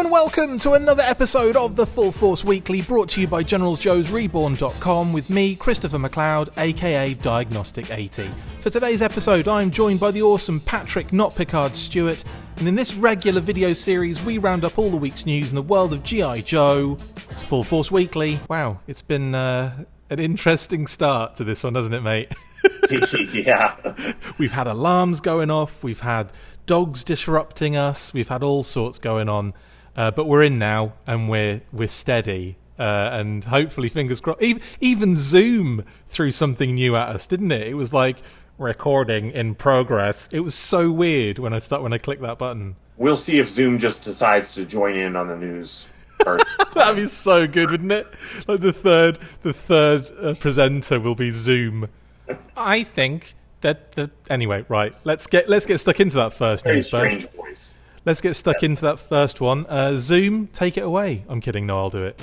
and welcome to another episode of the Full Force Weekly, brought to you by GeneralsJoes Reborn.com with me, Christopher McLeod AKA Diagnostik80. For today's episode, I am joined by the awesome Patrick Notpicard Stewart, and in this regular video series, we round up all the week's news in the world of G.I. Joe. It's Full Force Weekly. Wow, it's been an interesting start to this one, hasn't it, mate? Yeah. We've had alarms going off, we've had dogs disrupting us, we've had all sorts going on, but we're in now and we're steady, and hopefully, fingers crossed. Even Zoom threw something new at us, didn't it? It was like recording in progress. It was so weird when I clicked that button. We'll see if Zoom just decides to join in on the news. That'd be so good, wouldn't it? Like the third presenter will be Zoom. I think that anyway, right? Let's get stuck into that first news first. Strange voice. Let's get stuck into that first one. Zoom, take it away. I'm kidding. No, I'll do it.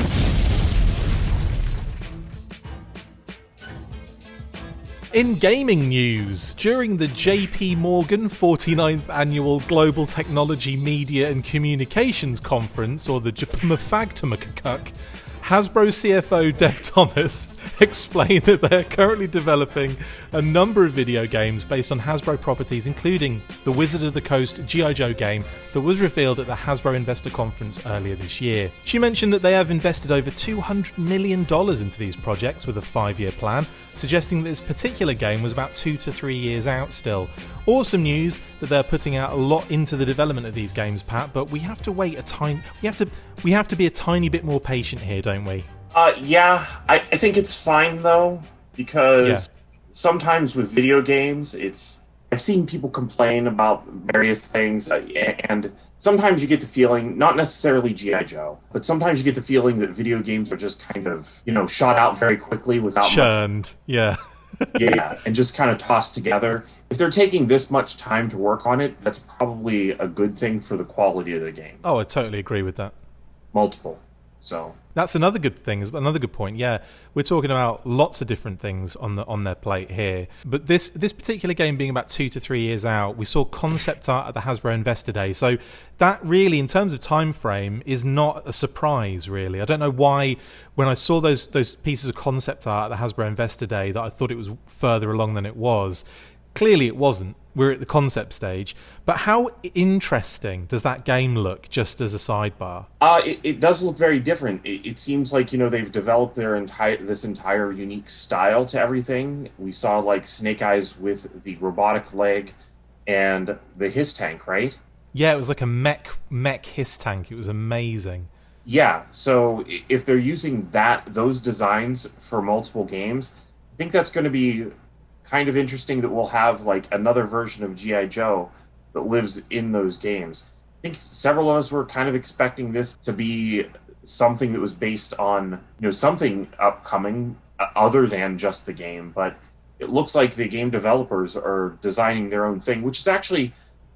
In gaming news, during the JP Morgan 49th Annual Global Technology Media and Communications Conference, or the JPMFAGTMCCUC, Hasbro CFO Deb Thomas explained that they are currently developing a number of video games based on Hasbro properties, including the Wizard of the Coast G.I. Joe game that was revealed at the Hasbro Investor Conference earlier this year. She mentioned that they have invested over $200 million into these projects with a 5-year plan, suggesting that this particular game was about 2 to 3 years out still. Awesome news that they're putting out a lot into the development of these games, Pat, but we have to wait a time. We have to be a tiny bit more patient here, don't we? Yeah, I think it's fine though, because sometimes with video games, I've seen people complain about various things, and sometimes you get the feeling, not necessarily G.I. Joe, but sometimes you get the feeling that video games are just kind of, shot out very quickly without churned, yeah, and just kind of tossed together. If they're taking this much time to work on it, that's probably a good thing for the quality of the game. Oh, I totally agree with that. Multiple. So that's another good thing, another good point. Yeah, we're talking about lots of different things on their plate here. But this particular game being about 2 to 3 years out, we saw concept art at the Hasbro Investor Day. So that really, in terms of time frame, is not a surprise, really. I don't know why, when I saw those pieces of concept art at the Hasbro Investor Day, that I thought it was further along than it was. Clearly it wasn't. We're at the concept stage. But how interesting does that game look, just as a sidebar? It does look very different. It seems like, they've developed this entire unique style to everything. We saw, like, Snake Eyes with the robotic leg and the HISSTANK, right? Yeah, it was like a mech HISSTANK. It was amazing. Yeah, so if they're using those designs for multiple games, I think that's going to be kind of interesting, that we'll have like another version of G.I. Joe that lives in those games. I think several of us were kind of expecting this to be something that was based on, something upcoming other than just the game, but it looks like the game developers are designing their own thing, which is actually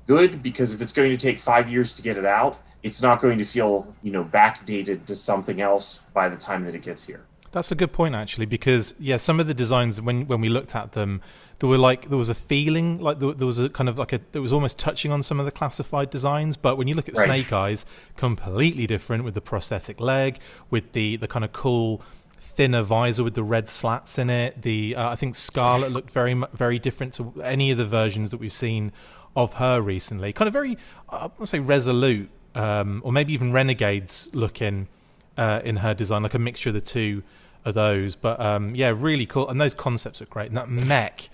good, because if it's going to take 5 years to get it out, it's not going to feel, backdated to something else by the time that it gets here. That's a good point, actually, because some of the designs, when we looked at them, there was a feeling like there was a kind of like it was almost touching on some of the classified designs. But when you look at Snake Eyes, completely different, with the prosthetic leg, with the kind of cool thinner visor with the red slats in it. I think Scarlet looked very very different to any of the versions that we've seen of her recently. Kind of very, I want to say, resolute, or maybe even Renegades looking in her design, like a mixture of the two of those. But really cool, and those concepts are great. And that mech,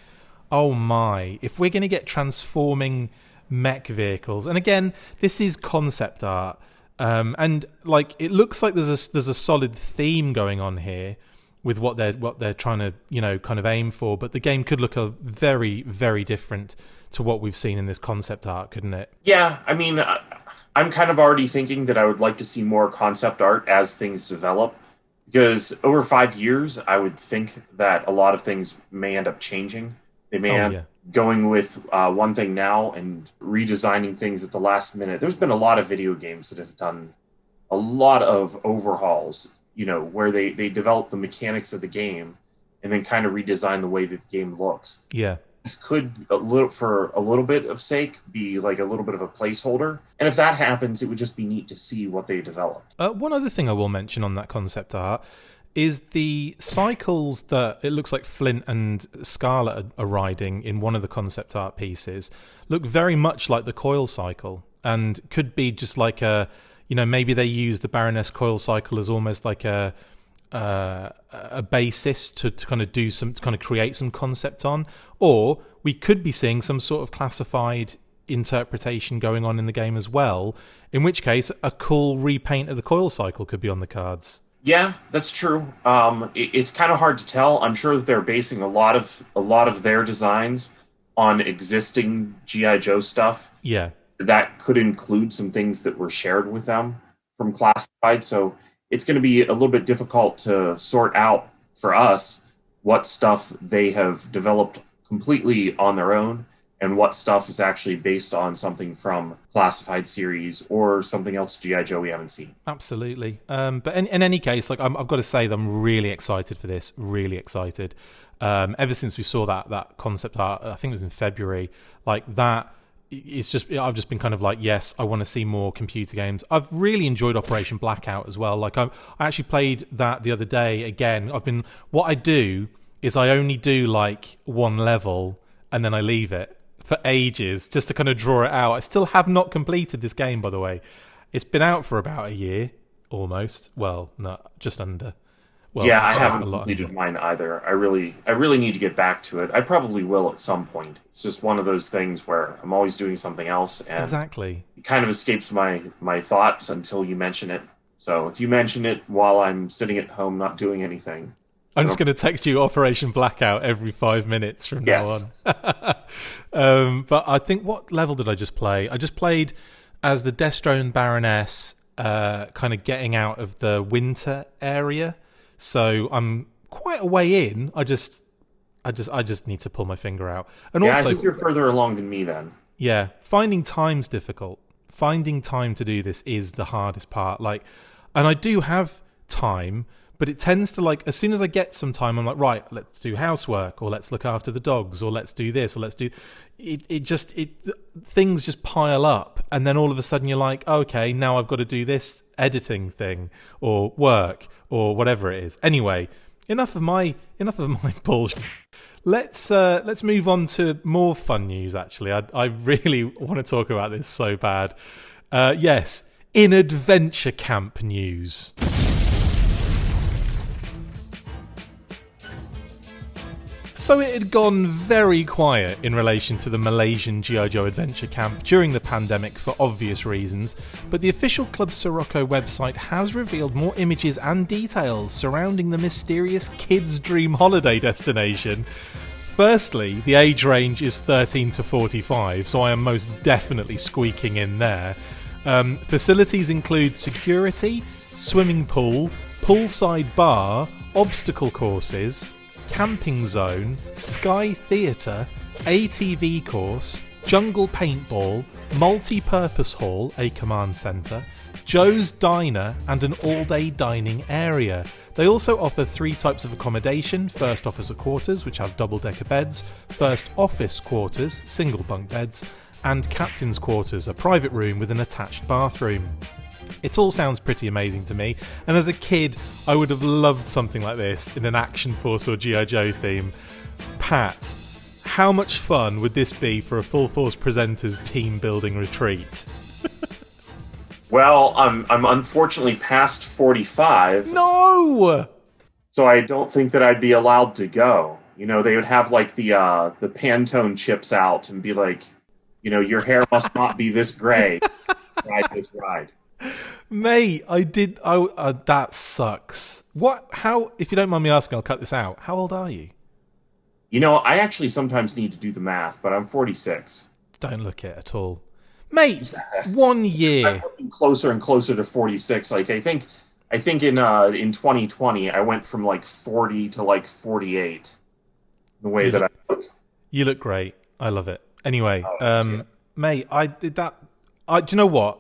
oh my, if we're going to get transforming mech vehicles, and again, this is concept art, and like it looks like there's a solid theme going on here with what they're trying to kind of aim for, but the game could look a very, very different to what we've seen in this concept art, couldn't it? Yeah, I mean, I'm kind of already thinking that I would like to see more concept art as things develop, because over 5 years, I would think that a lot of things may end up changing. They may end up going with one thing now and redesigning things at the last minute. There's been a lot of video games that have done a lot of overhauls, where they develop the mechanics of the game and then kind of redesign the way that the game looks. Yeah. this could for a little bit of sake be like a little bit of a placeholder. And if that happens, it would just be neat to see what they developed. One other thing I will mention on that concept art is the cycles that it looks like Flint and Scarlet are riding in one of the concept art pieces look very much like the coil cycle, and could be just like a, maybe they use the Baroness coil cycle as almost like a basis to kind of create some concept on, or we could be seeing some sort of classified interpretation going on in the game as well, in which case a cool repaint of the coil cycle could be on the cards. Yeah, that's true. It's kind of hard to tell. I'm sure that they're basing a lot of their designs on existing G.I. Joe stuff. Yeah, that could include some things that were shared with them from Classified. So it's going to be a little bit difficult to sort out for us what stuff they have developed completely on their own and what stuff is actually based on something from Classified series or something else G.I. Joe we haven't seen. Absolutely. But in any case, like I've got to say that I'm really excited for this. Really excited. Ever since we saw that concept art, I think it was in February, like that. I've just been kind of like, yes, I want to see more computer games. I've really enjoyed Operation Blackout as well. Like I actually played that the other day again. What I do is I only do like one level and then I leave it for ages just to kind of draw it out. I still have not completed this game, by the way. It's been out for about a year, almost. Well, no, just under. Well, yeah, I haven't completed mine either. I really need to get back to it. I probably will at some point. It's just one of those things where I'm always doing something else, and exactly, it kind of escapes my thoughts until you mention it. So if you mention it while I'm sitting at home not doing anything, I'm just going to text you Operation Blackout every 5 minutes from now on. But I think, what level did I just play? I just played as the Destro and Baroness, kind of getting out of the winter area. So I'm quite a way in. I just need to pull my finger out. And yeah, also, I think you're further along than me then. Yeah, finding time's difficult. Finding time to do this is the hardest part. Like, and I do have time, but it tends to, like, as soon as I get some time, I'm like, right, let's do housework, or let's look after the dogs, or let's do this, or let's do things just pile up, and then all of a sudden you're like, okay, now I've got to do this editing thing or work or whatever it is. Anyway, enough of my bullshit. Let's move on to more fun news. Actually, I really want to talk about this so bad. Yes, in Adventure Camp news. So it had gone very quiet in relation to the Malaysian G.I. Joe Adventure Camp during the pandemic for obvious reasons, but the official Club SIROCCO website has revealed more images and details surrounding the mysterious kids' dream holiday destination. Firstly, the age range is 13 to 45, so I am most definitely squeaking in there. Facilities include security, swimming pool, poolside bar, obstacle courses, camping zone, Sky Theatre, ATV course, jungle paintball, multi-purpose hall, a command centre, Joe's Diner, and an all-day dining area. They also offer 3 types of accommodation: first officer quarters, which have double-decker beds, first office quarters, single bunk beds, and captain's quarters, a private room with an attached bathroom. It all sounds pretty amazing to me, and as a kid I would have loved something like this in an Action Force or G.I. Joe theme. Pat, how much fun would this be for a Full Force Presenters team building retreat? Well, I'm unfortunately past 45. No! So I don't think that I'd be allowed to go. You know, they would have like the Pantone chips out and be like, you know, your hair must not be this gray. Ride this ride. Mate, that sucks. How, if you don't mind me asking, I'll cut this out. How old are you? You know, I actually sometimes need to do the math, but I'm 46. Don't look it at all. Mate, 1 year. I'm looking closer and closer to 46. Like, I think in 2020, I went from like 40 to like 48. The way that I look. You look great. I love it. Anyway, mate, do you know what?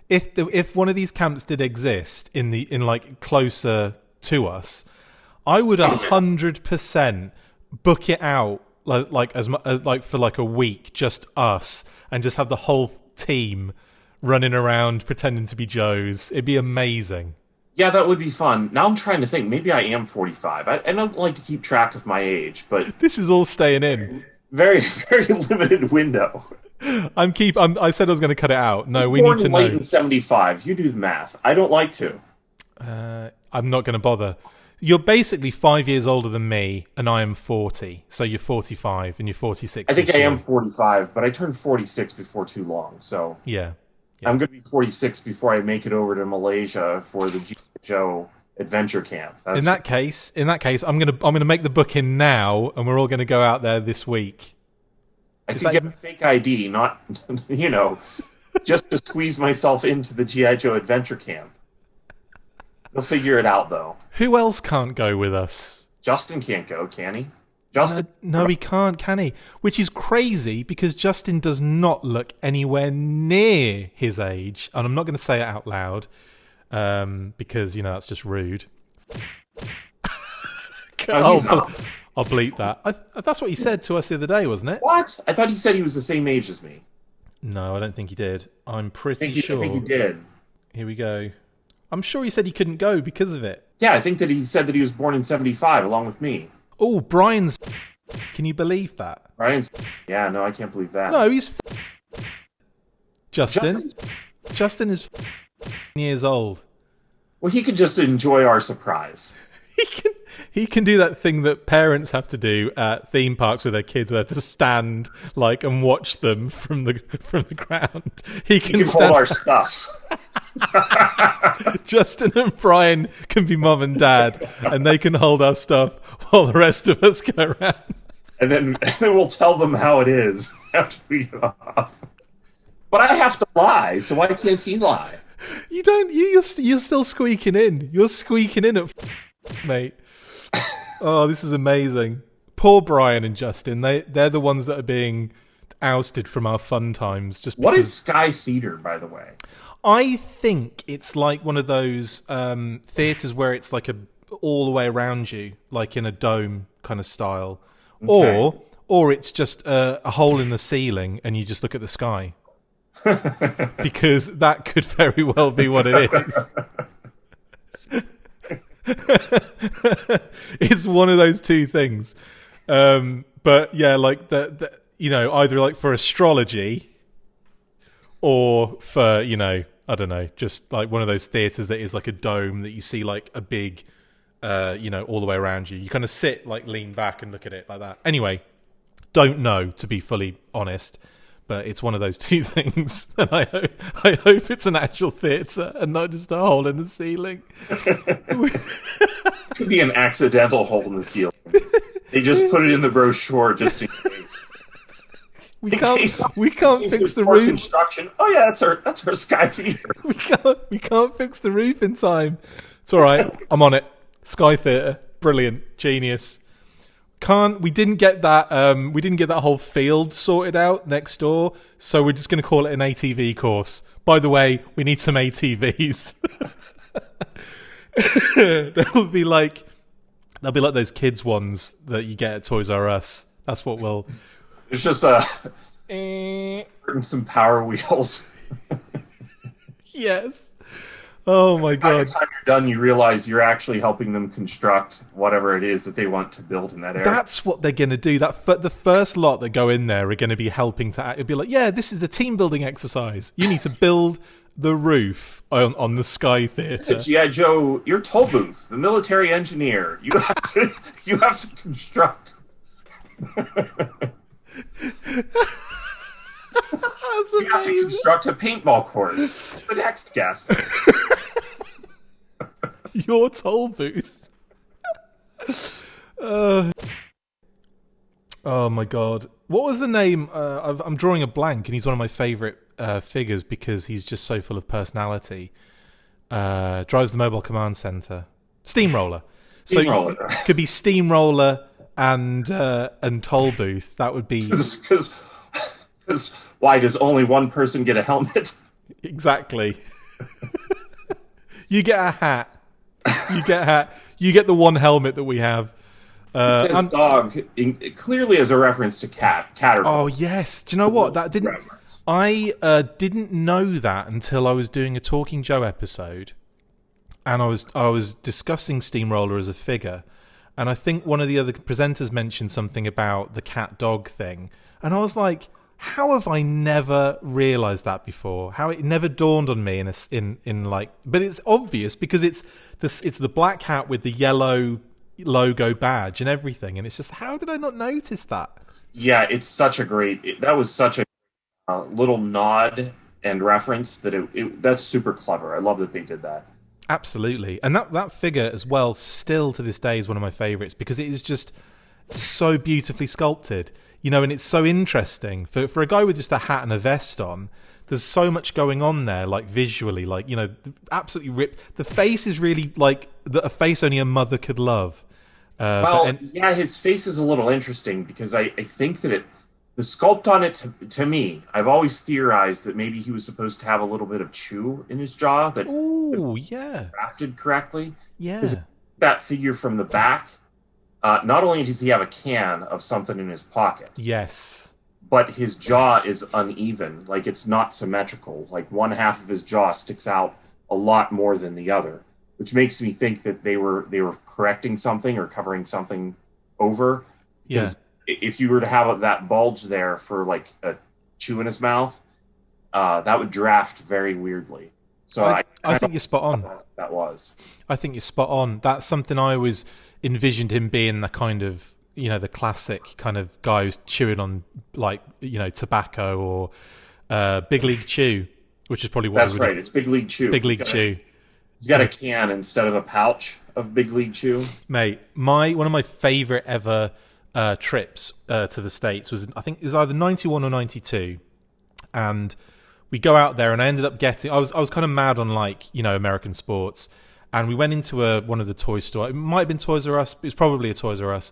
If one of these camps did exist in like closer to us, I would 100% book it out like for like a week, just us, and just have the whole team running around pretending to be Joes. It'd be amazing. Yeah, that would be fun. Now I'm trying to think. Maybe I am 45. I don't like to keep track of my age, but this is all staying in. Very, very limited window. I said I was going to cut it out. No, we born need to know. late in 75. You do the math. I don't like to. I'm not going to bother. You're basically 5 years older than me, and I am 40. So you're 45, and you're 46. I think I am 45, but I turned 46 before too long. So yeah. I'm going to be 46 before I make it over to Malaysia for the G.I. Joe adventure camp. In that case, I'm gonna make the booking now, and we're all gonna go out there this week. I could get a fake ID, not just to squeeze myself into the G.I. Joe adventure camp. We'll figure it out, though. Who else can't go with us? Justin can't go, can he? Justin? No, he can't, can he? Which is crazy, because Justin does not look anywhere near his age. And I'm not going to say it out loud, because, that's just rude. I'll bleep that. That's what he said to us the other day, wasn't it? What? I thought he said he was the same age as me. No, I don't think he did. I'm pretty sure. I think he did. Here we go. I'm sure he said he couldn't go because of it. Yeah, I think that he said that he was born in 75 along with me. Oh, Brian's... Can you believe that? Brian's... Yeah, no, I can't believe that. No, he's... Justin is years old. Well, he could just enjoy our surprise. He can do that thing that parents have to do at theme parks with their kids, where they have to stand and watch them from the ground. He can hold our stuff. Justin and Brian can be mum and dad, and they can hold our stuff while the rest of us go around. And then we'll tell them how it is after we get off. But I have to lie, so why can't he lie? You don't. You're still squeaking in. You're squeaking in at mate. Oh, this is amazing. Poor Brian and Justin. They're the ones that are being ousted from our fun times. Just because... What is Sky Theater, by the way? I think it's like one of those theaters where it's like all the way around you, like in a dome kind of style, okay. Or it's just a hole in the ceiling and you just look at the sky. Because that could very well be what it is. It's one of those two things. But yeah, like the either like for astrology or for, I don't know, just like one of those theaters that is like a dome that you see like a big, all the way around you. You kind of sit, like lean back and look at it like that. Anyway, don't know, to be fully honest, but it's one of those two things. And I hope it's an actual theater and not just a hole in the ceiling. Could be an accidental hole in the ceiling. They just put it in the brochure just in case. We can't fix the roof. Construction. Oh yeah, that's our Sky Theater. We can't fix the roof in time. It's all right. I'm on it. Sky Theater, brilliant, genius. We didn't get that whole field sorted out next door, so we're just going to call it an ATV course. By the way, we need some ATVs. They'll be like those kids ones that you get at Toys R Us. That's what we'll. It's just some Power Wheels. Yes. Oh my god. By the time you're done, you realize you're actually helping them construct whatever it is that they want to build in that area. That's what they're going to do. The first lot that go in there are going to be helping to... It'll be like, yeah, this is a team building exercise. You need to build the roof on the Sky Theater. G.I. Joe, your toll booth, the military engineer. You have to construct. You have to construct a paintball course. The next guest. Your toll booth. Oh my god. What was the name? I'm drawing a blank, and he's one of my favourite figures because he's just so full of personality. Drives the mobile command centre. Steamroller. Steamroller. So it could be Steamroller and toll booth. That would be... Because why does only one person get a helmet? Exactly. You get a hat. You get the one helmet that we have. It says dog clearly as a reference to cat. Oh yes. Do you know what? That didn't. Reference. I didn't know that until I was doing a Talking Joe episode, and I was discussing Steamroller as a figure, and I think one of the other presenters mentioned something about the cat dog thing, and I was like, how have I never realized that before? How it never dawned on me in like, but it's obvious because it's the black cat with the yellow logo badge and everything, and it's just, how did I not notice that? Yeah, it's such a that was such a little nod and reference that that's super clever. I love that they did that. Absolutely. And that figure as well, still to this day, is one of my favorites because it is just so beautifully sculpted, and it's so interesting for a guy with just a hat and a vest on. There's so much going on there, like visually, like, absolutely ripped. The face is really like a face only a mother could love. Yeah, his face is a little interesting because I think that the sculpt on it, to me, I've always theorized that maybe he was supposed to have a little bit of chew in his jaw that crafted correctly. Yeah. That figure from the back, not only does he have a can of something in his pocket. Yes. But his jaw is uneven. Like, it's not symmetrical. Like, one half of his jaw sticks out a lot more than the other, which makes me think that they were correcting something or covering something over. Yeah. If you were to have that bulge there for like a chew in his mouth, that would draft very weirdly. So I think you're spot on. That was. I think you're spot on. That's something I always envisioned him being, the kind of, the classic kind of guy who's chewing on, like, tobacco or Big League Chew, which is probably what. That's right. It's Big League Chew. Big League Chew. He's got a can instead of a pouch of Big League Chew. Mate, one of my favorite ever trips to the States was, I think it was either 91 or 92, and we go out there, and I ended up getting, I was kind of mad on, like, American sports, and we went into one of the toy stores. It might have been Toys R Us, it was probably a Toys R Us,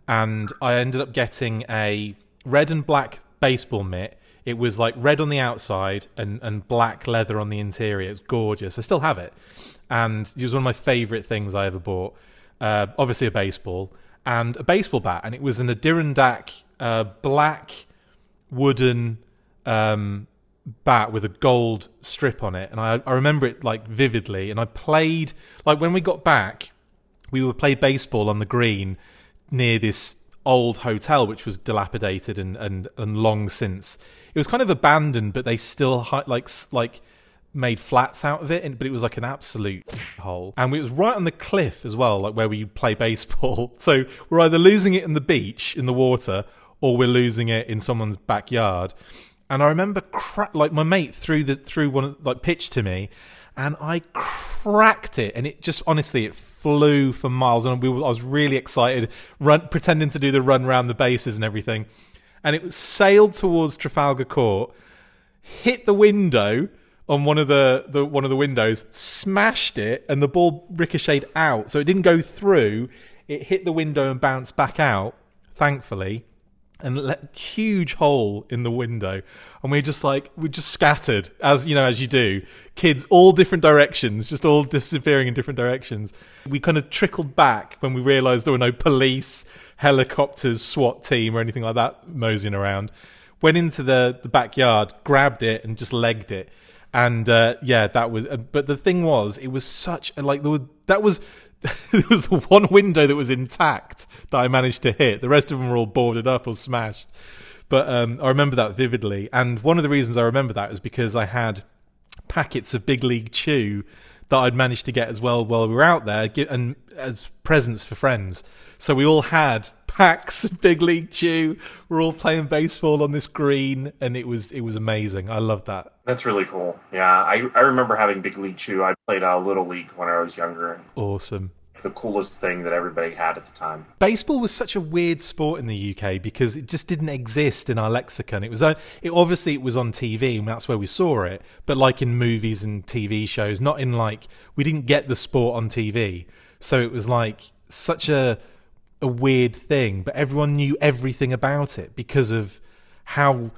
and I ended up getting a red and black baseball mitt. It was like red on the outside and black leather on the interior. It was gorgeous. I still have it, and it was one of my favorite things I ever bought. Obviously a baseball and a baseball bat, and it was an Adirondack black wooden bat with a gold strip on it, and I remember it like vividly. And I played, like, when we got back, we would play baseball on the green near this old hotel, which was dilapidated and long since. It was kind of abandoned, but they still like made flats out of it, but it was like an absolute hole. And it was right on the cliff as well, like where we play baseball. So we're either losing it in the beach, in the water, or we're losing it in someone's backyard. And I remember, like, my mate threw one, like, pitch to me, and I cracked it, and it just, honestly, it flew for miles, and I was really excited, pretending to do the run around the bases and everything. And it sailed towards Trafalgar Court, hit the window on one of the windows, smashed it, and the ball ricocheted out. So it didn't go through. It hit the window and bounced back out, thankfully, and let a huge hole in the window. And we just scattered, as you do. Kids, all different directions, just all disappearing in different directions. We kind of trickled back when we realised there were no police, helicopters, SWAT team, or anything like that moseying around. Went into the backyard, grabbed it, and just legged it. And that was. But the thing was, it was such a, like, that was. It was the one window that was intact that I managed to hit. The rest of them were all boarded up or smashed. But I remember that vividly. And one of the reasons I remember that was because I had packets of Big League Chew that I'd managed to get as well while we were out there, and as presents for friends. So we all had packs of Big League Chew. We're all playing baseball on this green, and it was amazing. I loved that. That's really cool. Yeah, I remember having Big League Chew. I played Little League when I was younger. Awesome. The coolest thing that everybody had at the time. Baseball was such a weird sport in the UK because it just didn't exist in our lexicon. Obviously it was on TV, and that's where we saw it, but like in movies and TV shows, not in, like, we didn't get the sport on TV. So it was like such a weird thing, but everyone knew everything about it because of how,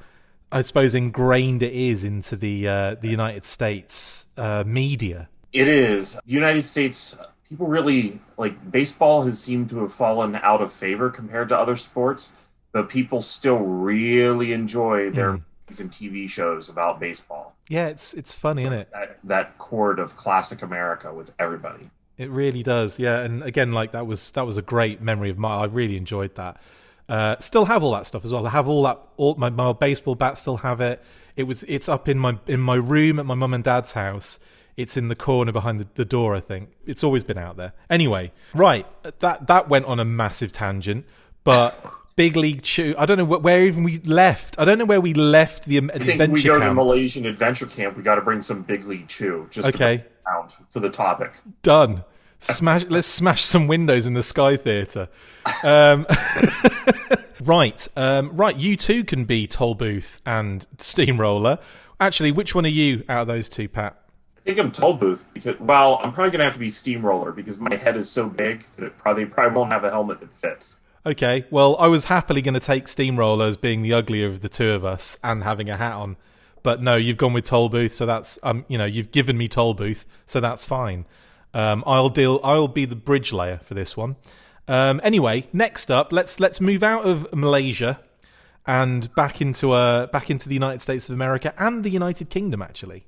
I suppose, ingrained it is into the United States media. It is. The United States people really like baseball has seemed to have fallen out of favor compared to other sports, but people still really enjoy their movies and TV shows about baseball. Yeah, it's funny, isn't it? That chord of classic America with everybody. It really does. Yeah, and again, like that was a great memory of mine. I really enjoyed that. Still have all that stuff as well. I have all my baseball bat. Still have it. It's up in my room at my mum and dad's house. It's in the corner behind the door, I think. It's always been out there. Anyway, right, that went on a massive tangent, but Big League Chew, I don't know where even we left. I don't know where we left the adventure camp. I think we go to the Malaysian adventure camp. We got to bring some Big League Chew just for the topic. Done. Let's smash some windows in the Sky Theatre. Right. You too can be Tollbooth and Steamroller. Actually, which one are you out of those two, Pat? I think I'm Tollbooth because, well, I'm probably going to have to be Steamroller because my head is so big that it probably won't have a helmet that fits. Okay, well, I was happily going to take Steamroller as being the uglier of the two of us and having a hat on. But no, you've gone with Tollbooth, so that's, you've given me Tollbooth, so that's fine. I'll be the bridge layer for this one. Anyway, next up, let's move out of Malaysia and back into the United States of America and the United Kingdom, actually.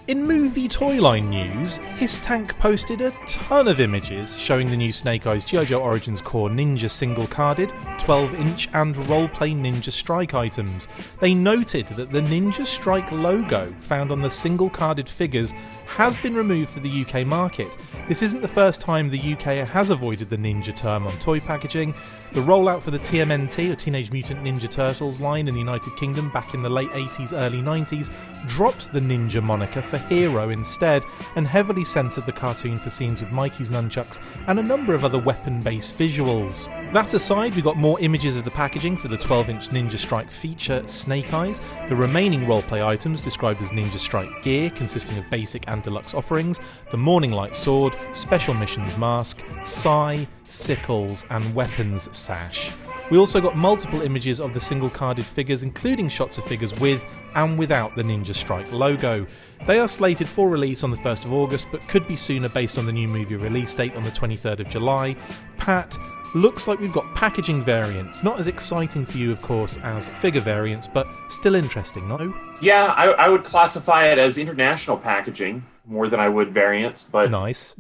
In movie toyline news, HISSTANK posted a ton of images showing the new Snake Eyes G.I. Joe Origins Core Ninja single-carded, 12-inch and roleplay Ninja Strike items. They noted that the Ninja Strike logo found on the single-carded figures has been removed for the UK market. This isn't the first time the UK has avoided the ninja term on toy packaging. The rollout for the TMNT, or Teenage Mutant Ninja Turtles line in the United Kingdom back in the late 80s, early 90s, dropped the ninja moniker for Hero instead, and heavily censored the cartoon for scenes with Mikey's nunchucks and a number of other weapon-based visuals. That aside, we got more images of the packaging for the 12-inch Ninja Strike feature Snake Eyes, the remaining roleplay items described as Ninja Strike gear, consisting of basic and deluxe offerings, the Morning Light sword, special missions mask, sai, sickles, and weapons sash. We also got multiple images of the single-carded figures, including shots of figures with and without the Ninja Strike logo. They are slated for release on the 1st of August, but could be sooner based on the new movie release date on the 23rd of July. Pat, looks like we've got packaging variants. Not as exciting for you, of course, as figure variants, but still interesting, no? Yeah, I would classify it as international packaging more than I would variants, but nice.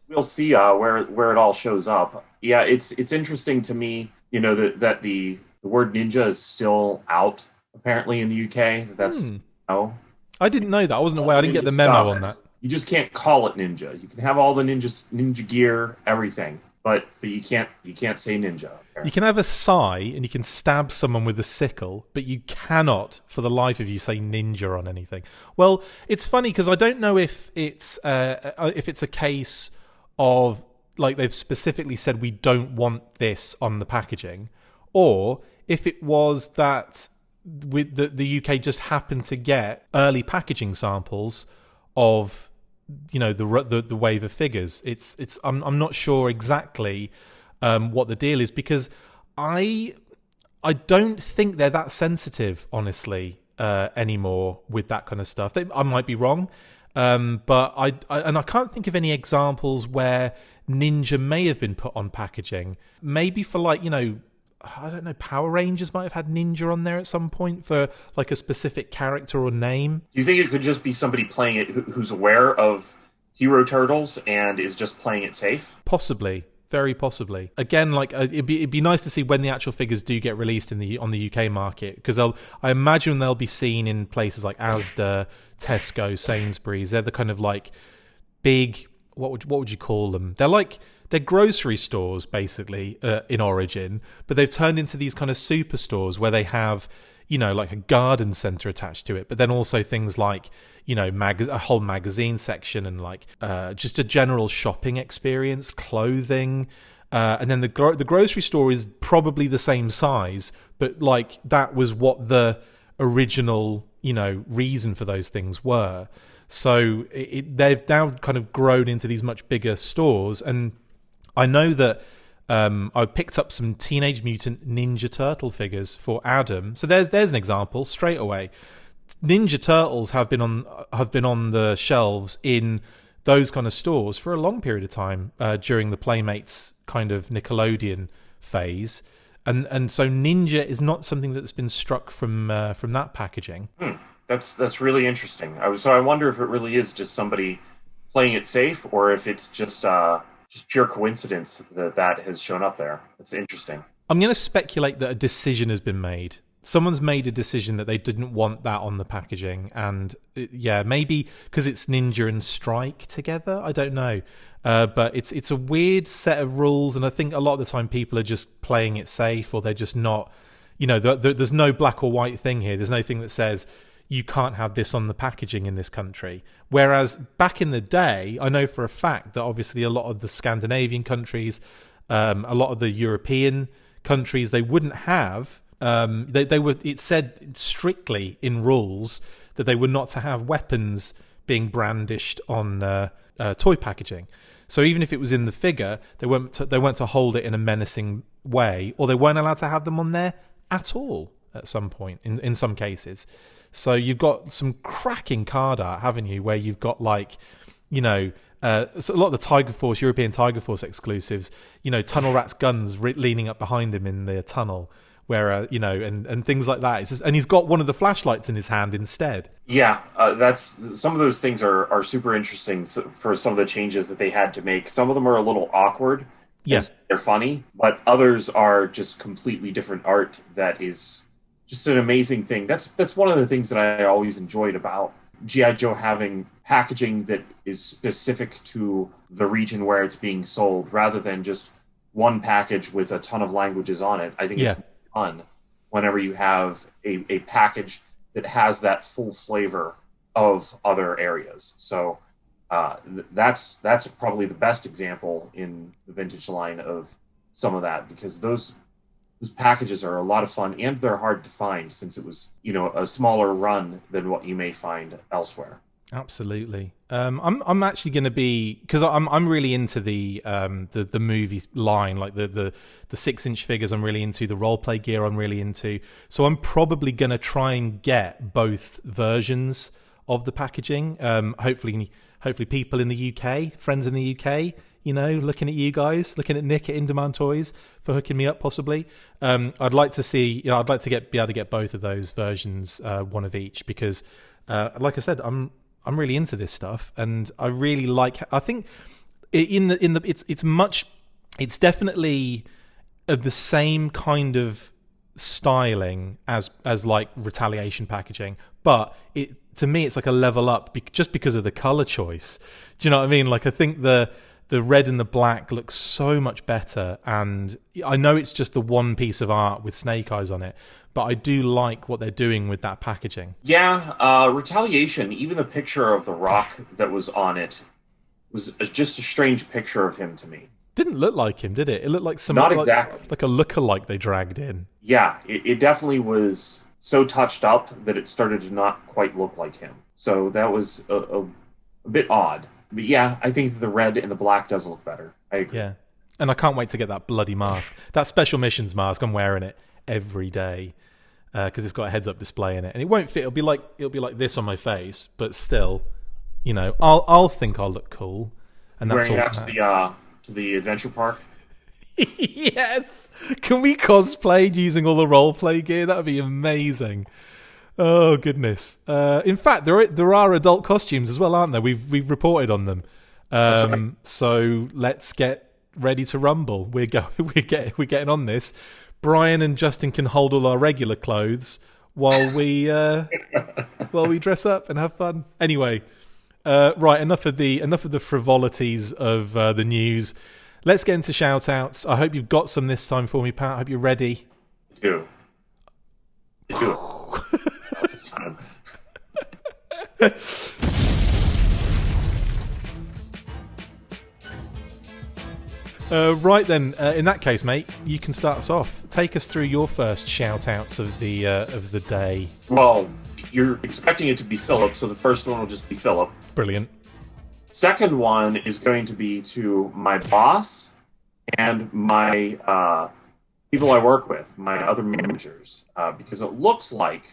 We'll see where it all shows up. Yeah, it's interesting to me, that the word ninja is still out apparently in the UK. That's I didn't know that. I wasn't aware. I didn't get the memo on that. You just can't call it ninja. You can have all the ninja gear, everything, but you can't say ninja. Apparently. You can have a sai and you can stab someone with a sickle, but you cannot, for the life of you, say ninja on anything. Well, it's funny because I don't know if it's a case of like they've specifically said we don't want this on the packaging, or if it was that with the UK just happened to get early packaging samples of the wave of figures. I'm not sure exactly what the deal is, because I don't think they're that sensitive, honestly, anymore with that kind of stuff. I might be wrong, but I can't think of any examples where Ninja may have been put on packaging. Maybe for I don't know, Power Rangers might have had Ninja on there at some point for like a specific character or name. Do you think it could just be somebody playing it who's aware of Hero Turtles and is just playing it safe? Possibly. Very possibly. Again, it'd be nice to see when the actual figures do get released on the UK market, because I imagine they'll be seen in places like Asda, Tesco, Sainsbury's. They're the kind of like big, what would you call them? They're grocery stores basically in origin, but they've turned into these kind of superstores where they have like a garden center attached to it, but then also things like a whole magazine section and like just a general shopping experience, clothing, and then the grocery store is probably the same size, but like that was what the original reason for those things were. So they've now kind of grown into these much bigger stores, and I know that I picked up some Teenage Mutant Ninja Turtle figures for Adam. So there's an example straight away. Ninja Turtles have been on the shelves in those kind of stores for a long period of time during the Playmates kind of Nickelodeon phase, and so Ninja is not something that's been struck from that packaging. That's really interesting. I wonder if it really is just somebody playing it safe, or if it's just pure coincidence that has shown up there. It's interesting. I'm going to speculate that a decision has been made. Someone's made a decision that they didn't want that on the packaging, and maybe because it's Ninja and Strike together. I don't know, but it's a weird set of rules, and I think a lot of the time people are just playing it safe, or they're just not. There's no black or white thing here. There's no thing that says you can't have this on the packaging in this country. Whereas back in the day, I know for a fact that obviously a lot of the Scandinavian countries, a lot of the European countries, they wouldn't have. They were. It said strictly in rules that they were not to have weapons being brandished on toy packaging. So even if it was in the figure, they weren't to hold it in a menacing way, or they weren't allowed to have them on there at all at some point. In some cases, so you've got some cracking card art, haven't you? Where you've got so a lot of the European Tiger Force exclusives. Tunnel Rat's guns leaning up behind him in the tunnel. Where and things like that. And he's got one of the flashlights in his hand instead. Yeah, that's some of those things are super interesting for some of the changes that they had to make. Some of them are a little awkward. Yeah, they're funny, but others are just completely different art. That is just an amazing thing. That's one of the things that I always enjoyed about G.I. Joe having packaging that is specific to the region where it's being sold, rather than just one package with a ton of languages on it. I think it's fun whenever you have a package that has that full flavor of other areas. So that's probably the best example in the vintage line of some of that, because those packages are a lot of fun, and they're hard to find since it was a smaller run than what you may find elsewhere. Absolutely. I'm actually going to be, because I'm really into the movie line, like the 6-inch figures. I'm really into the role play gear. I'm really into. So I'm probably going to try and get both versions of the packaging. Hopefully people in the UK, friends in the UK, looking at you guys, looking at Nick at In Demand Toys for hooking me up possibly. I'd like to see. I'd like to be able to get both of those versions, one of each, because like I said, I'm really into this stuff, and I really like. I think it's definitely the same kind of styling as like Retaliation packaging, but to me it's like a level up just because of the color choice. Do you know what I mean? Like, I think the red and the black looks so much better, and I know it's just the one piece of art with Snake Eyes on it, but I do like what they're doing with that packaging. Yeah, Retaliation, even the picture of the Rock that was on it was just a strange picture of him to me. Didn't look like him, did it? It looked like not exactly like a lookalike they dragged in. Yeah, it definitely was so touched up that it started to not quite look like him. So that was a bit odd. But yeah, I think the red and the black does look better. I agree. Yeah, and I can't wait to get that bloody mask. That Special Missions mask, I'm wearing it every day because it's got a heads-up display in it, and it won't fit. It'll be like this on my face, but still, I'll think I'll look cool, and that's wearing all. That to the adventure park. Yes, can we cosplay using all the role play gear? That would be amazing. Oh goodness! In fact, there are adult costumes as well, aren't there? We've reported on them. Right. So let's get ready to rumble. We're getting on this. Brian and Justin can hold all our regular clothes while we dress up and have fun. Anyway, right. Enough of the frivolities of the news. Let's get into shout outs. I hope you've got some this time for me, Pat. I hope you're ready. I do. Right then, in that case, mate, you can start us off. Take us through your first shout-outs of the day. Well, you're expecting it to be Philip, so the first one will just be Philip. Brilliant. Second one is going to be to my boss and my people I work with, my other managers, because it looks like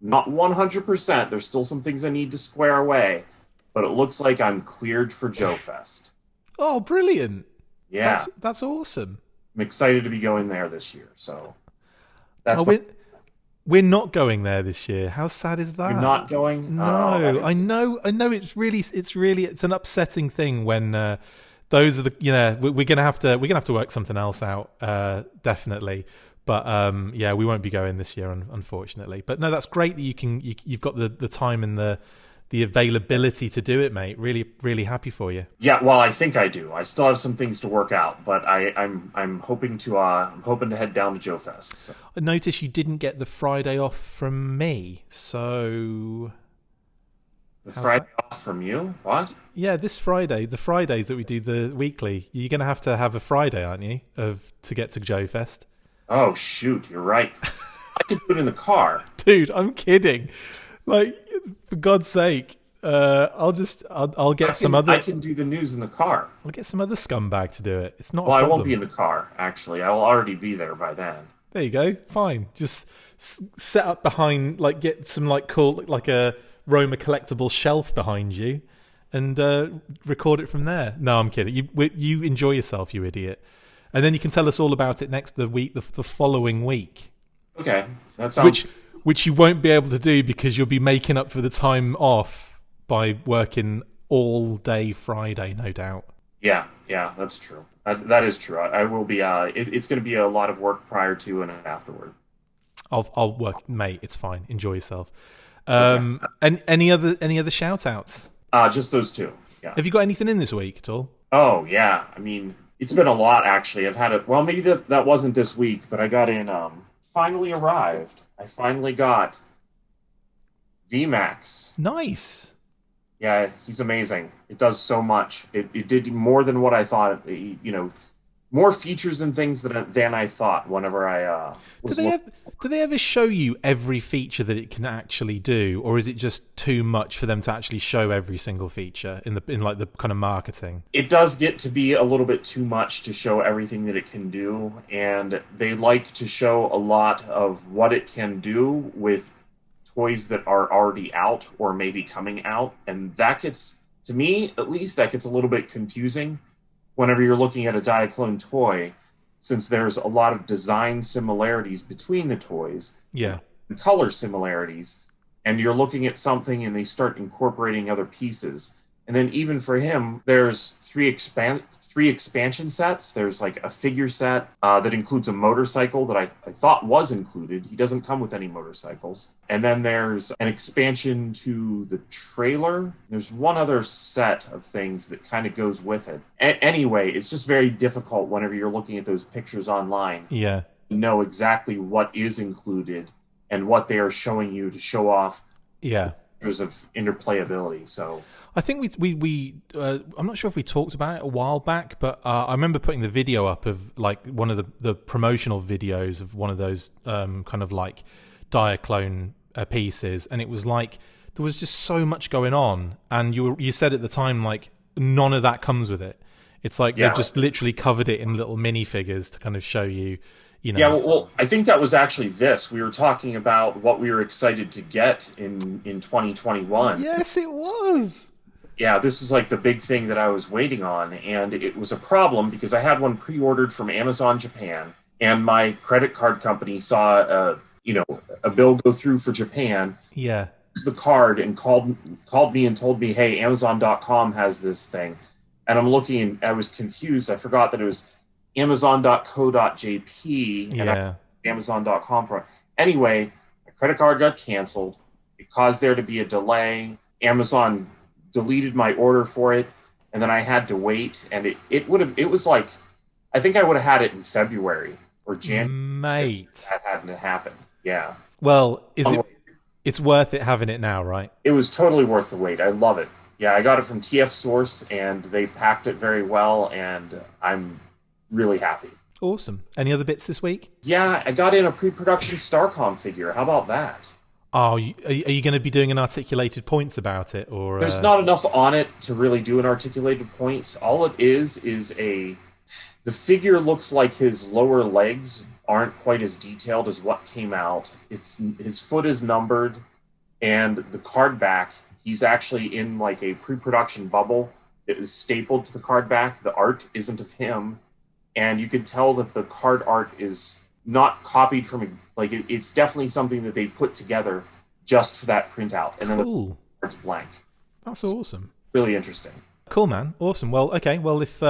Not 100%. There's still some things I need to square away, but it looks like I'm cleared for Joe Fest. Oh, brilliant! Yeah, that's awesome. I'm excited to be going there this year. So that's we're not going there this year. How sad is that? You're not going? No, I know. It's an upsetting thing when those are the we're gonna have to work something else out definitely. But yeah, we won't be going this year, unfortunately. But no, that's great that you've got the time and the availability to do it, mate. Really, really happy for you. Yeah, well, I think I do. I still have some things to work out, but I'm hoping to head down to Joe Fest. So. I noticed you didn't get the Friday off from me, so the Friday off from you? What? Yeah, this Friday, the Fridays that we do the weekly, you're going to have a Friday, aren't you, to get to Joe Fest? Oh shoot, you're right. I could do it in the car, dude. I'm kidding. Like, for God's sake, I'll get some other. I can do the news in the car. I'll get some other scumbag to do it. It's not. Well, I won't be in the car. Actually, I will already be there by then. There you go. Fine. Just set up behind, like, get some cool, like a Roma collectible shelf behind you, and record it from there. No, I'm kidding. You enjoy yourself, you idiot. And then you can tell us all about it the following week. Okay, that sounds. Which you won't be able to do because you'll be making up for the time off by working all day Friday, no doubt. Yeah, that's true. That is true. I will be. It's going to be a lot of work prior to and afterward. I'll work, mate. It's fine. Enjoy yourself. And any other shout outs? Just those two. Yeah. Have you got anything in this week at all? Oh yeah. I mean, it's been a lot actually. I've had it. Well, maybe that wasn't this week, but I got in. Finally arrived. I finally got VMAX. Nice. Yeah, he's amazing. It does so much. It did more than what I thought. More features and things than I thought. Whenever I do they ever show you every feature that it can actually do, or is it just too much for them to actually show every single feature in the kind of marketing? It does get to be a little bit too much to show everything that it can do, and they like to show a lot of what it can do with toys that are already out or maybe coming out, and that gets, to me at least, that gets a little bit confusing whenever you're looking at a Diaclone toy, since there's a lot of design similarities between the toys, and color similarities, and you're looking at something and they start incorporating other pieces. And then even for him, there's three expansion sets. There's like a figure set that includes a motorcycle that I thought was included. He doesn't come with any motorcycles. And then there's an expansion to the trailer. There's one other set of things that kind of goes with it. Anyway, it's just very difficult whenever you're looking at those pictures online. Yeah. To know exactly what is included and what they are showing you to show off. Yeah. Pictures of interplayability. So I think we I'm not sure if we talked about it a while back, but I remember putting the video up of like one of the promotional videos of one of those kind of like Diaclone pieces, and it was like there was just so much going on, and you said at the time like none of that comes with it. It's like they've just literally covered it in little minifigures to kind of show you. Yeah, well, I think that was actually this. We were talking about what we were excited to get in 2021. Yes, it was. Yeah, this is like the big thing that I was waiting on, and it was a problem because I had one pre-ordered from Amazon Japan, and my credit card company saw a bill go through for Japan. Yeah. The card and called me and told me, hey, Amazon.com has this thing. And I'm looking and I was confused. I forgot that it was Amazon.co.jp and Amazon.com for it. Anyway, my credit card got canceled. It caused there to be a delay. Amazon deleted my order for it, and then I had to wait. And it was like, I think I would have had it in February or January. Mate, if that hadn't happened. Yeah. Well, it's worth it having it now, right? It was totally worth the wait. I love it. Yeah, I got it from TF Source, and they packed it very well, and I'm really happy. Awesome. Any other bits this week? Yeah, I got in a pre-production Starcom figure. How about that? Oh, are you going to be doing an articulated points about it, or there's not enough on it to really do an articulated points. All it is the figure looks like his lower legs aren't quite as detailed as what came out. His foot is numbered. and the card back, he's actually in like a pre-production bubble that is stapled to the card back. The art isn't of him, and you can tell that the card art is not copied from it's definitely something that they put together just for that printout, and then the card's blank. That's awesome. Really interesting. Cool, man. Awesome. Well, okay. Well, if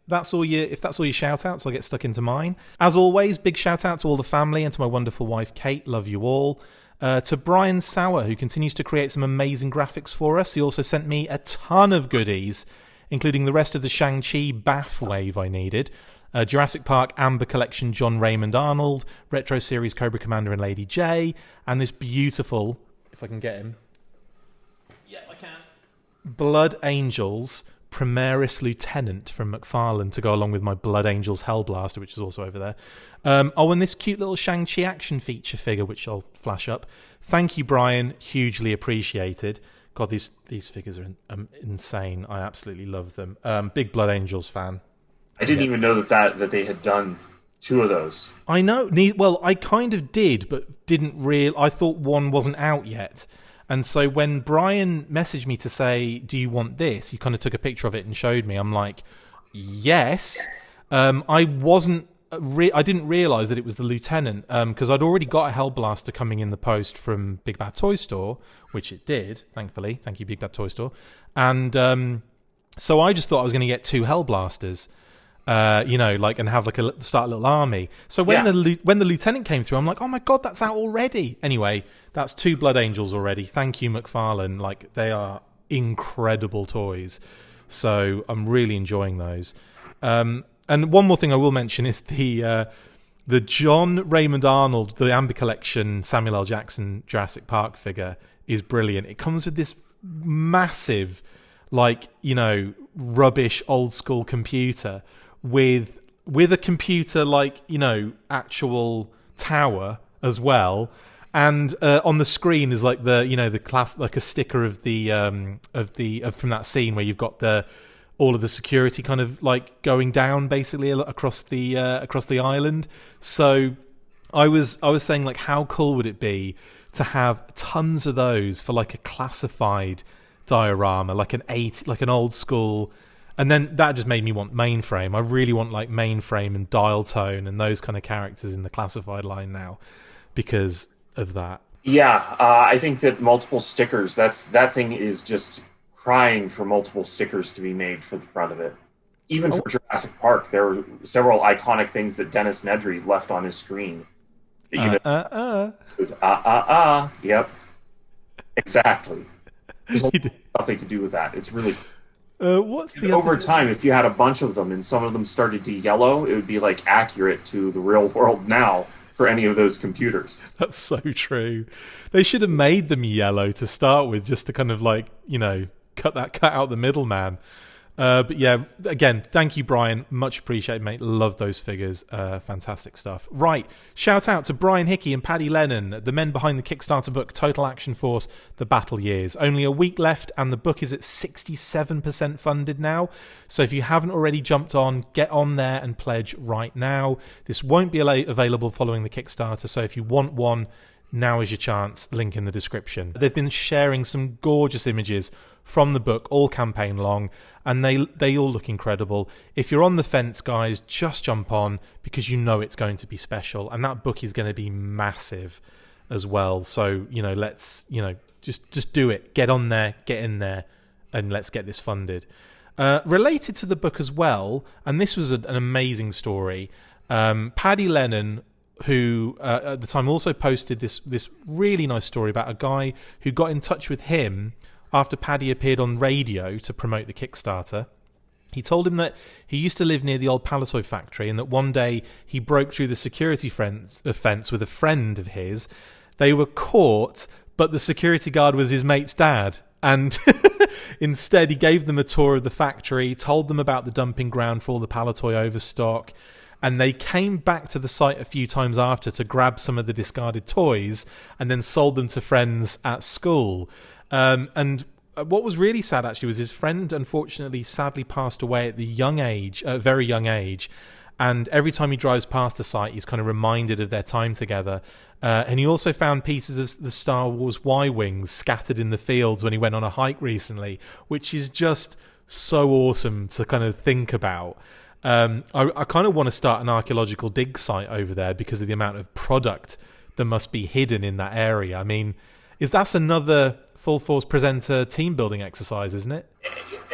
that's all your shout outs, I'll get stuck into mine. As always, big shout out to all the family and to my wonderful wife Kate. Love you all. To Brian Sauer, who continues to create some amazing graphics for us. He also sent me a ton of goodies, including the rest of the Shang-Chi Bath wave I needed. Jurassic Park Amber Collection John Raymond Arnold, Retro Series Cobra Commander and Lady J, and this beautiful, if I can get him. Yeah, I can. Blood Angels Primaris Lieutenant from McFarlane to go along with my Blood Angels Hellblaster, which is also over there. And this cute little Shang-Chi action feature figure, which I'll flash up. Thank you, Brian. Hugely appreciated. God, these figures are insane. I absolutely love them. Big Blood Angels fan. I didn't even know that they had done 2 of those. I know. Well, I kind of did, but didn't I thought one wasn't out yet. And so when Brian messaged me to say, do you want this? He kind of took a picture of it and showed me. I'm like, yes. I didn't realise that it was the Lieutenant because I'd already got a Hellblaster coming in the post from Big Bad Toy Store, which it did, thankfully. Thank you, Big Bad Toy Store. And so I just thought I was going to get 2 Hellblasters. And have start a little army. So when the Lieutenant came through, I'm like, oh my God, that's out already. Anyway, that's 2 Blood Angels already. Thank you, McFarlane. Like, they are incredible toys. So I'm really enjoying those. And one more thing I will mention is the John Raymond Arnold, the Amber Collection Samuel L. Jackson Jurassic Park figure is brilliant. It comes with this massive, rubbish old school computer with a computer actual tower as well, and on the screen is the class, like a sticker of from that scene where you've got all of the security kind of going down basically across the island. So I was saying, how cool would it be to have tons of those for a classified diorama, like an old school. And then that just made me want Mainframe. I really want Mainframe and Dial Tone and those kind of characters in the classified line now because of that. Yeah, I think that multiple stickers, that thing is just crying for multiple stickers to be made for the front of it. Even for Jurassic Park, there were several iconic things that Dennis Nedry left on his screen. Yep. Exactly. There's a lot of stuff they could do with that. It's really... over time, if you had a bunch of them and some of them started to yellow, it would be accurate to the real world now for any of those computers. That's so true. They should have made them yellow to start with, just to kind of cut out the middleman. But yeah, again, thank you, Brian. Much appreciated, mate. Love those figures. Fantastic stuff. Right. Shout out to Brian Hickey and Paddy Lennon, the men behind the Kickstarter book Total Action Force, The Battle Years. Only a week left and the book is at 67% funded now. So if you haven't already jumped on, get on there and pledge right now. This won't be available following the Kickstarter. So if you want one, now is your chance. Link in the description. They've been sharing some gorgeous images from the book all campaign long, and they all look incredible. If you're on the fence, guys, just jump on because you know it's going to be special, and that book is going to be massive as well. So let's just do it. Get on there, get in there, and let's get this funded. Related to the book as well, and this was an amazing story. Paddy Lennon, who at the time also posted this really nice story about a guy who got in touch with him after Paddy appeared on radio to promote the Kickstarter. He told him that he used to live near the old Palatoy factory and that one day he broke through the security fence with a friend of his. They were caught, but the security guard was his mate's dad. And instead he gave them a tour of the factory, told them about the dumping ground for all the Palatoy overstock, and they came back to the site a few times after to grab some of the discarded toys and then sold them to friends at school. And what was really sad, actually, was his friend, unfortunately, sadly passed away at the very young age. And every time he drives past the site, he's kind of reminded of their time together. And he also found pieces of the Star Wars Y-Wings scattered in the fields when he went on a hike recently, which is just so awesome to kind of think about. I kind of want to start an archaeological dig site over there because of the amount of product that must be hidden in that area. I mean, that's another Full Force Presenter team building exercise, isn't it?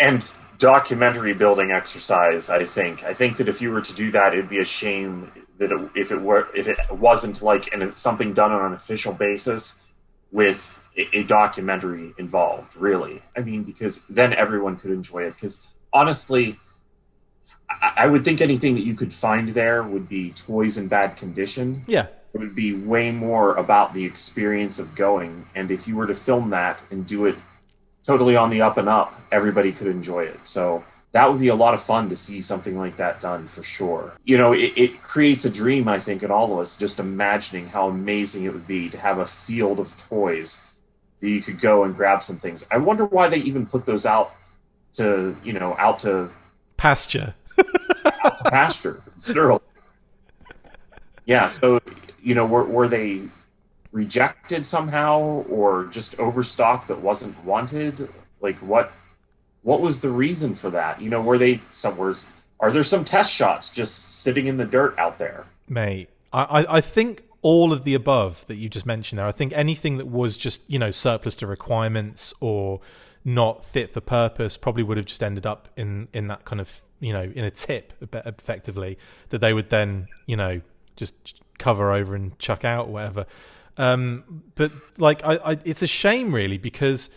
And documentary building exercise, I think. I think that if you were to do that, it'd be a shame that if it wasn't like something done on an official basis with a documentary involved, really. I mean, because then everyone could enjoy it. Because honestly, I would think anything that you could find there would be toys in bad condition. Yeah. It would be way more about the experience of going. And if you were to film that and do it totally on the up and up, everybody could enjoy it. So that would be a lot of fun to see something like that done, for sure. You know, it creates a dream, I think, in all of us, just imagining how amazing it would be to have a field of toys that you could go and grab some things. I wonder why they even put those out to pasture. Out to pasture, literally. Yeah, so, you know, were they rejected somehow, or just overstock that wasn't wanted? Like, what was the reason for that? You know, were they somewhere? Are there some test shots just sitting in the dirt out there? Mate, I think all of the above that you just mentioned there. I think anything that was just, you know, surplus to requirements or not fit for purpose probably would have just ended up in that kind of, you know, in a tip, effectively, that they would then, you know, just cover over and chuck out or whatever. But like, it's a shame, really, because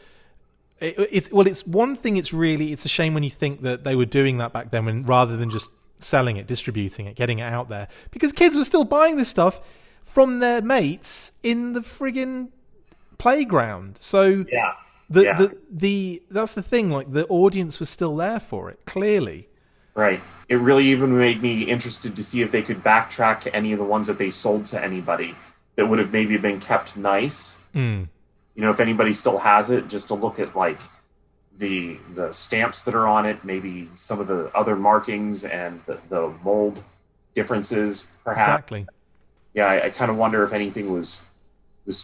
it's one thing. It's a shame when you think that they were doing that back then, rather than just selling it, distributing it, getting it out there, because kids were still buying this stuff from their mates in the friggin' playground. So yeah. That's the thing. Like, the audience was still there for it, clearly. Right. It really even made me interested to see if they could backtrack any of the ones that they sold to anybody that would have maybe been kept nice. Mm. You know, if anybody still has it, just to look at like the stamps that are on it, maybe some of the other markings and the mold differences, perhaps. Exactly. Yeah, I kind of wonder if anything was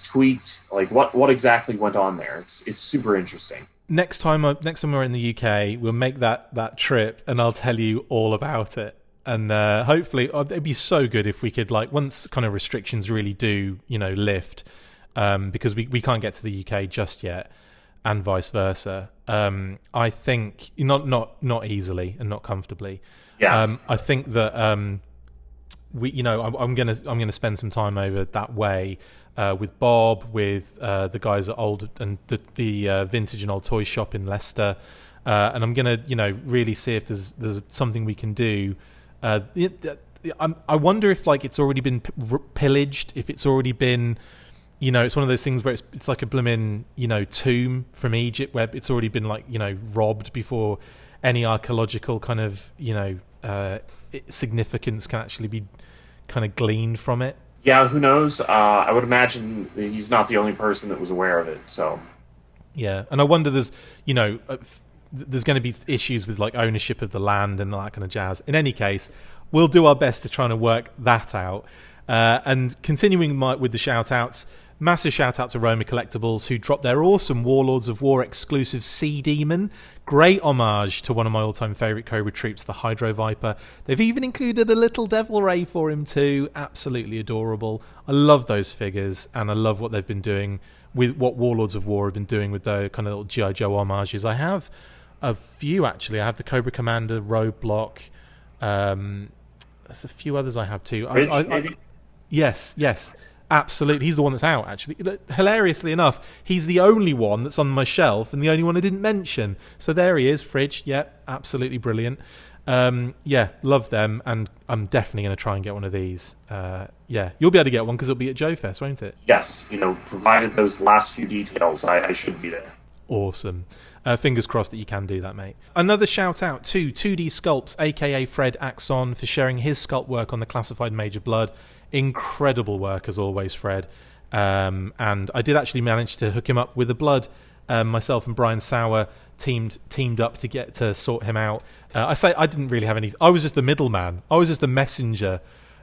tweaked. Like, what exactly went on there? It's super interesting. Next time we're in the UK, we'll make that trip, and I'll tell you all about it. And hopefully, it'd be so good if we could, like, once kind of restrictions really do, you know, lift, because we can't get to the UK just yet, and vice versa. I think not easily and not comfortably. Yeah. I think that I'm gonna spend some time over that way. With Bob, with the guys at Old and the Vintage and Old Toy Shop in Leicester, and I'm gonna, you know, really see if there's something we can do. I wonder if, like, it's already been pillaged, if it's already been, you know, it's one of those things where it's like a blooming, you know, tomb from Egypt where it's already been, like, you know, robbed before any archaeological kind of, you know, significance can actually be kind of gleaned from it. Yeah, who knows? I would imagine he's not the only person that was aware of it. So, yeah, and I wonder there's going to be issues with, like, ownership of the land and that kind of jazz. In any case, we'll do our best to try and work that out. And continuing with the shout-outs, massive shout-out to Roma Collectibles, who dropped their awesome Warlords of War exclusive Sea Demon. Great homage to one of my all-time favourite Cobra troops, the Hydro Viper. They've even included a little Devil Ray for him too. Absolutely adorable. I love those figures, and I love what they've been doing with what Warlords of War have been doing with the kind of little G.I. Joe homages. I have a few, actually. I have the Cobra Commander, Roadblock. There's a few others I have too. Maybe? Yes. Absolutely. He's the one that's out, actually. Hilariously enough, he's the only one that's on my shelf and the only one I didn't mention. So there he is, Fridge. Yep, absolutely brilliant. Yeah, love them, and I'm definitely going to try and get one of these. Yeah, you'll be able to get one because it'll be at Joe Fest, won't it? Yes, you know, provided those last few details, I should be there. Awesome. Fingers crossed that you can do that, mate. Another shout out to 2D Sculpts, aka Fred Axon, for sharing his sculpt work on the Classified Major Blood. Incredible work as always, Fred. And I did actually manage to hook him up with a Blood myself and Brian Sauer teamed up to sort him out. I didn't really have any. I was just the middleman. I was just the messenger.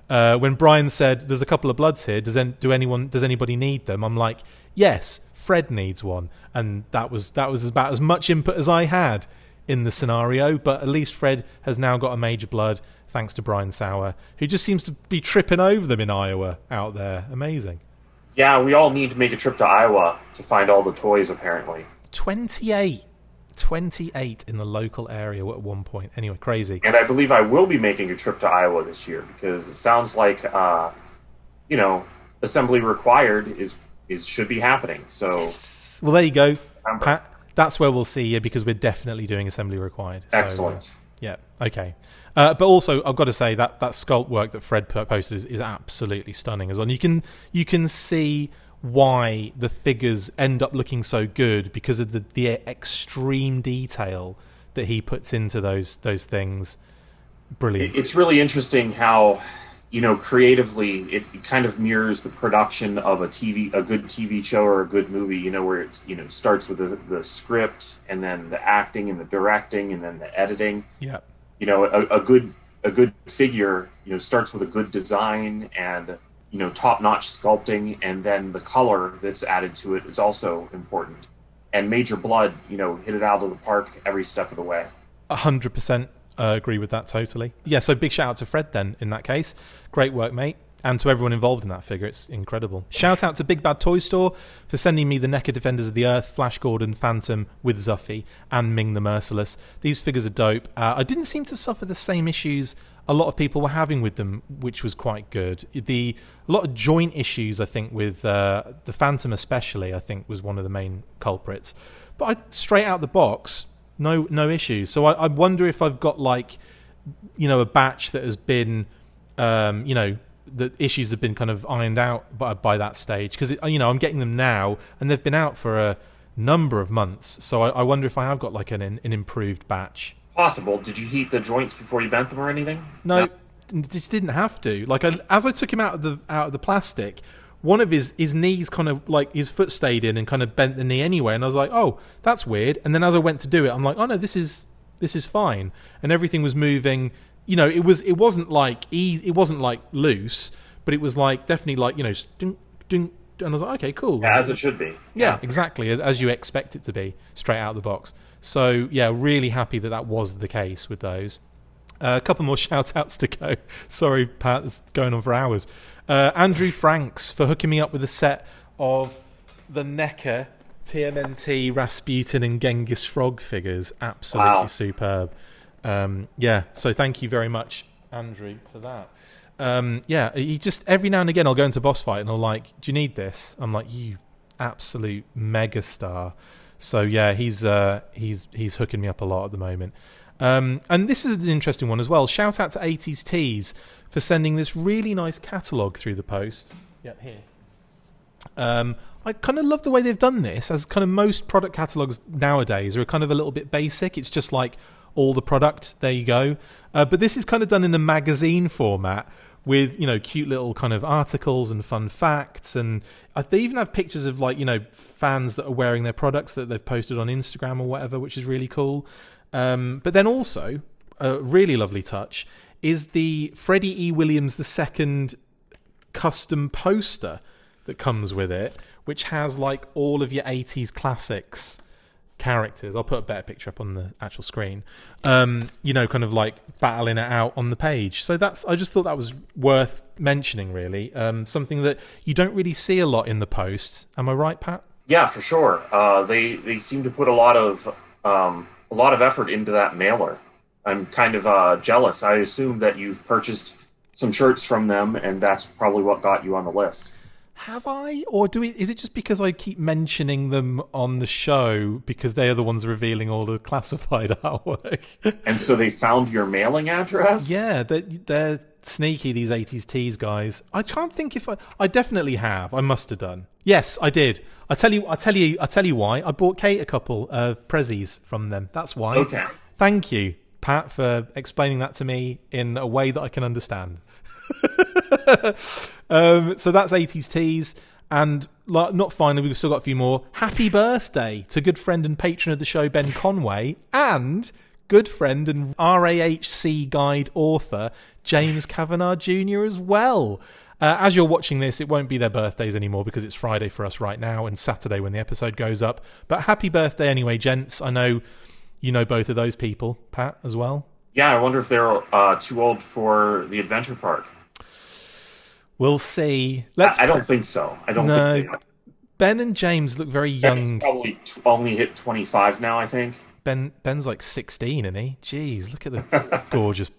When Brian said, "There's a couple of bloods here. Does anybody need them?" I'm like, "Yes, Fred needs one," and that was about as much input as I had in the scenario. But at least Fred has now got a major blood, thanks to Brian Sauer, who just seems to be tripping over them in Iowa out there. Amazing. Yeah, we all need to make a trip to Iowa to find all the toys, apparently. 28 in the local area at one point. Anyway, crazy. And I believe I will be making a trip to Iowa this year, because it sounds like, assembly required should be happening. So, yes. Well, there you go, Pat. That's where we'll see you, because we're definitely doing assembly required. So, excellent. Yeah. Okay. But also, I've got to say that sculpt work that Fred posted is absolutely stunning as well. And you can see why the figures end up looking so good, because of the extreme detail that he puts into those things. Brilliant. It's really interesting how, creatively it kind of mirrors the production of a good TV show or a good movie, where it's, starts with the script, and then the acting and the directing, and then the editing. Yeah. A good figure, starts with a good design and, top-notch sculpting, and then the color that's added to it is also important. And Major Blood, hit it out of the park every step of the way. 100% agree with that totally. Yeah, so big shout out to Fred then in that case. Great work, mate. And to everyone involved in that figure, it's incredible. Shout out to Big Bad Toy Store for sending me the NECA Defenders of the Earth, Flash Gordon, Phantom with Zuffy, and Ming the Merciless. These figures are dope. I didn't seem to suffer the same issues a lot of people were having with them, which was quite good. A lot of joint issues, I think, with the Phantom especially, I think, was one of the main culprits. But straight out the box, no issues. So I wonder if I've got, a batch that has been, the issues have been kind of ironed out by that stage, because I'm getting them now and they've been out for a number of months, so I wonder if I have got an improved batch. Possible. Did you heat the joints before you bent them or anything? No. Just didn't have to. As I took him out of the plastic, one of his knees kind of his foot stayed in and kind of bent the knee anyway, and I was like, oh, that's weird. And then as I went to do it, I'm like, oh no, this is fine, and everything was moving. It wasn't loose, but it was definitely ding, ding, and I was like, okay, cool. Yeah, as it should be. Yeah, exactly, as you expect it to be, straight out of the box. So yeah, really happy that was the case with those. A couple more shout-outs to go. Sorry, Pat, it's going on for hours. Andrew Franks for hooking me up with a set of the NECA TMNT Rasputin and Genghis Frog figures. Absolutely superb. So thank you very much, Andrew, for that. He just, every now and again I'll go into boss fight and I'll do you need this? I'm like, you absolute megastar. So yeah, he's hooking me up a lot at the moment. And this is an interesting one as well. Shout out to 80s Tees for sending this really nice catalogue through the post. Yep, here. I kind of love the way they've done this, as kind of most product catalogues nowadays are kind of a little bit basic. It's just all the product, there you go. But this is kind of done in a magazine format with, cute little kind of articles and fun facts. And they even have pictures of fans that are wearing their products that they've posted on Instagram or whatever, which is really cool. But then also, a really lovely touch is the Freddie E. Williams II custom poster that comes with it, which has all of your 80s classics characters. I'll put a better picture up on the actual screen. Kind of battling it out on the page. So I just thought that was worth mentioning, really. Something that you don't really see a lot in the post. Am I right, Pat? Yeah, for sure. They seem to put a lot of effort into that mailer. I'm kind of jealous. I assume that you've purchased some shirts from them, and that's probably what got you on the list. Have I? Or is it just because I keep mentioning them on the show because they are the ones revealing all the classified artwork? And so they found your mailing address? Yeah, they're sneaky, these 80s Tees guys. I can't think if I definitely have. I must have done. Yes, I did. I tell you why. I bought Kate a couple of prezzies from them. That's why. Okay. Thank you, Pat, for explaining that to me in a way that I can understand. So that's 80s Tees. And not finally, we've still got a few more. Happy birthday to good friend and patron of the show, Ben Conway, and good friend and RAHC guide author, James Kavanagh Jr. as well. As you're watching this, it won't be their birthdays anymore because it's Friday for us right now and Saturday when the episode goes up. But happy birthday anyway, gents. I know you know both of those people, Pat, as well. Yeah, I wonder if they're too old for the adventure park. We'll see. I don't think so. I don't think they are. Ben and James look very young. Ben's probably only hit 25 now, I think. Ben's like 16, isn't he? Jeez, look at the gorgeous...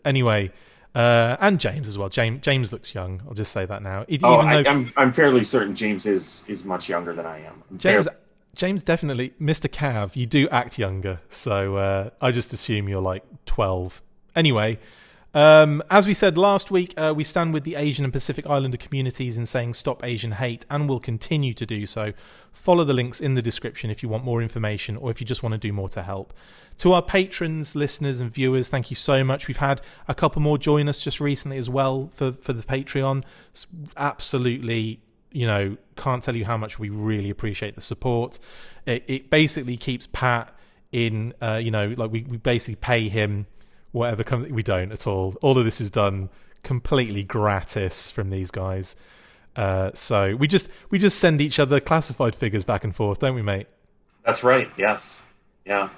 Anyway, and James as well. James looks young. I'll just say that now. I'm fairly certain James is much younger than I am. James definitely... Mr. Cav, you do act younger. So I just assume you're like 12. Anyway... as we said last week, we stand with the Asian and Pacific Islander communities in saying stop Asian hate, and will continue to do so. Follow the links in the description if you want more information or if you just want to do more to help. To our patrons, listeners and viewers, thank you so much. We've had a couple more join us just recently as well for the Patreon. It's absolutely, can't tell you how much we really appreciate the support. It basically keeps Pat in, we basically pay him whatever comes. We don't at all. All of this is done completely gratis from these guys. So we just send each other classified figures back and forth, don't we, mate? That's right. Yes. Yeah.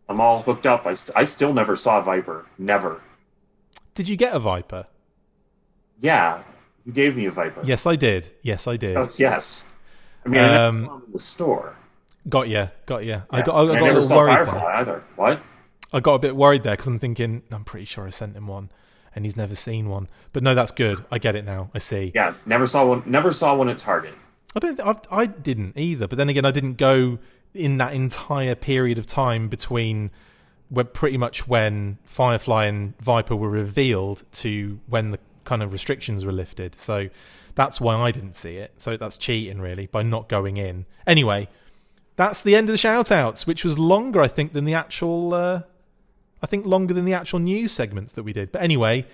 I'm all hooked up. I still never saw a Viper. Never. Did you get a Viper? Yeah. You gave me a Viper. Yes, I did. Oh, yes. I mean, I never saw them in the store. Got you. Yeah. I got a little saw worried Firefly there. Either. What? I got a bit worried there because I'm thinking, I'm pretty sure I sent him one and he's never seen one. But no, that's good. I get it now. I see. Yeah, never saw one at Target. I didn't either. But then again, I didn't go in that entire period of time between pretty much when Firefly and Viper were revealed to when the kind of restrictions were lifted. So that's why I didn't see it. So that's cheating, really, by not going in. Anyway, that's the end of the shout-outs, which was longer, I think, than the actual... longer than the actual news segments that we did. But anyway,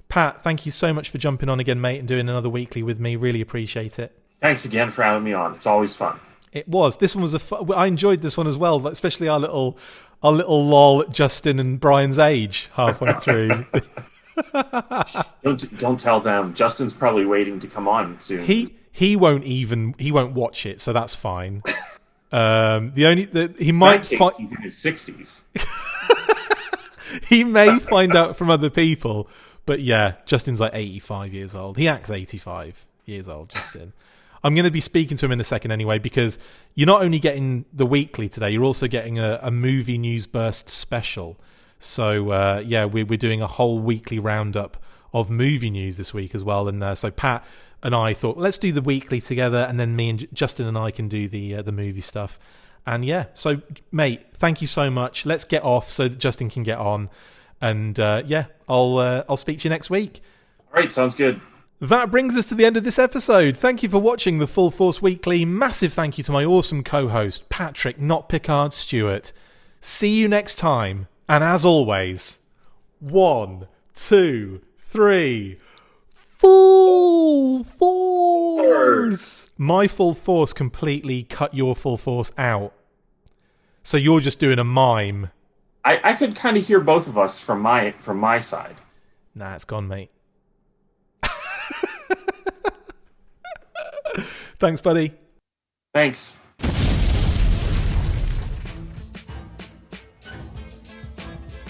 Pat, thank you so much for jumping on again, mate, and doing another weekly with me. Really appreciate it. Thanks again for having me on. It's always fun. It was. This one was I enjoyed this one as well, especially our little lol at Justin and Brian's age halfway through. Don't tell them. Justin's probably waiting to come on soon. He won't watch it, so that's fine. He might find he's in his 60s. He may find out from other people, but yeah, Justin's like 85 years old. He acts 85 years old, Justin. I'm going to be speaking to him in a second anyway, because you're not only getting the weekly today, you're also getting a movie news burst special. So we're doing a whole weekly roundup of movie news this week as well. And so Pat and I thought, let's do the weekly together, and then me and Justin and I can do the movie stuff. And yeah, so mate, thank you so much. Let's get off so that Justin can get on. And I'll speak to you next week. All right, sounds good. That brings us to the end of this episode. Thank you for watching the Full Force Weekly. Massive thank you to my awesome co-host, Patrick Notpicard Stewart. See you next time. And as always, 1, 2, 3... Full force! My full force completely cut your full force out. So you're just doing a mime. I could kind of hear both of us from my side. Nah, it's gone, mate. Thanks, buddy. Thanks.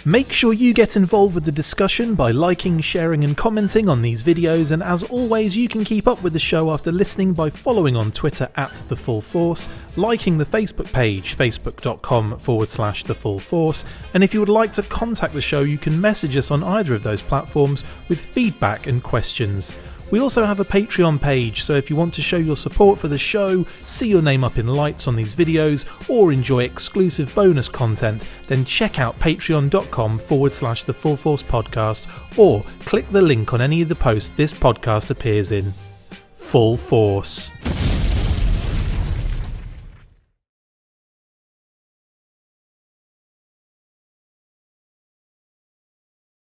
Make sure you get involved with the discussion by liking, sharing and commenting on these videos, and as always you can keep up with the show after listening by following on Twitter @TheFullForce, liking the Facebook page facebook.com/TheFullForce, and if you would like to contact the show you can message us on either of those platforms with feedback and questions. We also have a Patreon page, so if you want to show your support for the show, see your name up in lights on these videos, or enjoy exclusive bonus content, then check out patreon.com/TheFullForce podcast, or click the link on any of the posts this podcast appears in. Full Force.